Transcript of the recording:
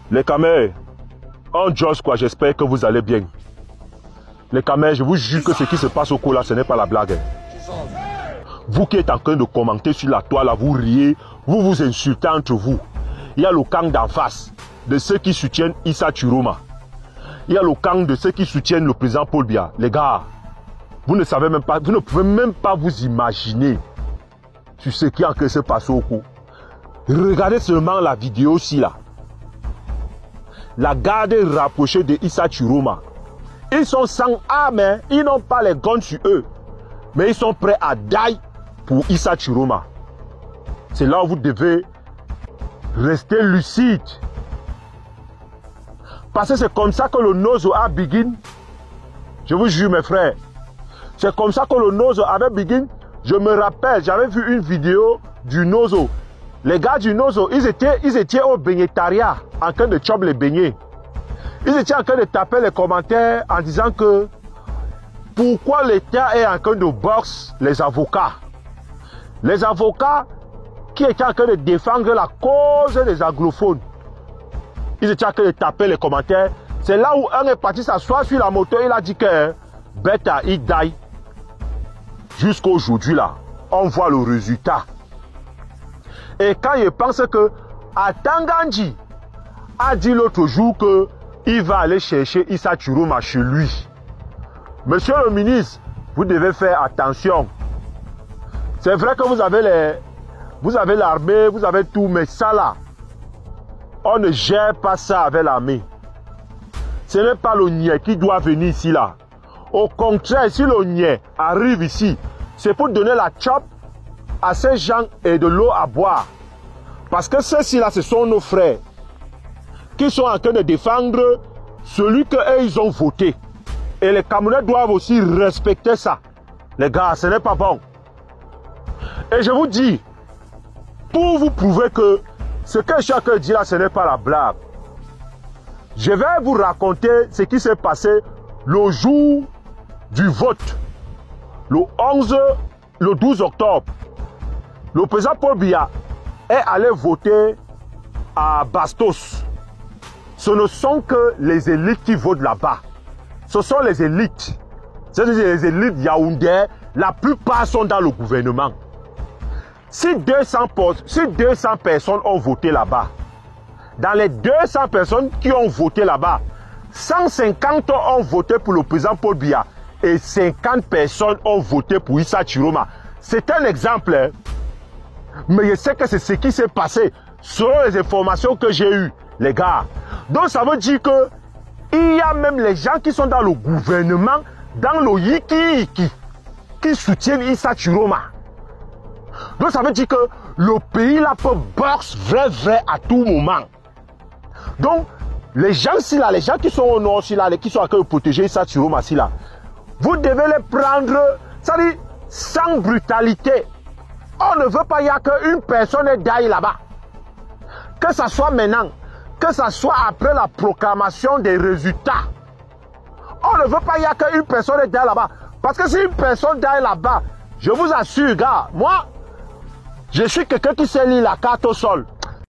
Les Camers, en Jos quoi, j'espère que vous allez bien. Les Camers, je vous jure que ce qui se passe au Kola, ce n'est pas la blague. Vous qui êtes en train de commenter sur la toile, vous riez, vous vous insultez entre vous. Il y a le camp d'en face, de ceux qui soutiennent Issa Chiroma. Il y a le camp de ceux qui soutiennent le président Paul Biya. Les gars, vous ne savez même pas, vous ne pouvez même pas vous imaginer sur ce qui est en train de se passer au Kola. Regardez seulement la vidéo aussi là. La garde rapprochée de Issa Chiroma. Ils sont sans armes, hein. Ils n'ont pas les guns sur eux. Mais ils sont prêts à die pour Issa Chiroma. C'est là où vous devez rester lucide. Parce que c'est comme ça que le Nozo a begin. Je vous jure mes frères. C'est comme ça que le Nozo avait begin. Je me rappelle, j'avais vu une vidéo du Nozo. Les gars du Nozo, ils étaient au beignetariat en train de chop les beignets. Ils étaient en train de taper les commentaires en disant que pourquoi l'État est en train de boxer les avocats. Les avocats qui étaient en train de défendre la cause des anglophones. Ils étaient en train de taper les commentaires. C'est là où un est parti s'asseoir sur la moto. Il a dit que Beta, il die. Jusqu'à aujourd'hui là, on voit le résultat. Et quand il pense que Atangandji a dit l'autre jour que il va aller chercher Issa Chiroma chez lui. Monsieur le ministre, vous devez faire attention. C'est vrai que vous avez l'armée, vous avez tout, mais ça là, on ne gère pas ça avec l'armée. Ce n'est pas le niais qui doit venir ici là. Au contraire, si le niais arrive ici, c'est pour donner la chop à ces gens et de l'eau à boire. Parce que ceux-ci là, ce sont nos frères qui sont en train de défendre celui qu'eux ils ont voté. Et les Camerounais doivent aussi respecter ça. Les gars, ce n'est pas bon. Et je vous dis, pour vous prouver que ce que chacun dit là, ce n'est pas la blague, je vais vous raconter ce qui s'est passé le jour du vote. Le 12 octobre. Le président Paul Biya est allé voter à Bastos. Ce ne sont que les élites qui votent là-bas. Ce sont les élites. C'est-à-dire les élites Yaoundé, la plupart sont dans le gouvernement. Si 200 personnes ont voté là-bas, dans les 200 personnes qui ont voté là-bas, 150 ont voté pour le président Paul Biya et 50 personnes ont voté pour Issa Chiroma. C'est un exemple, hein? Mais je sais que c'est ce qui s'est passé selon les informations que j'ai eues, les gars. Donc ça veut dire que il y a même les gens qui sont dans le gouvernement, dans le Yiki, qui soutiennent Issa Chiroma. Donc ça veut dire que le pays là peut boxer vrai à tout moment. Donc les gens si là, les gens qui sont au nord si là, qui sont en train de protéger Issa Chiroma si là, vous devez les prendre, ça dit, sans brutalité. On ne veut pas y a qu'une personne d'aille là-bas. Que ça soit maintenant, que ça soit après la proclamation des résultats. On ne veut pas y a qu'une personne d'aille là-bas. Parce que si une personne d'aille là-bas, je vous assure, gars, moi, je suis quelqu'un qui sait lire la carte au sol.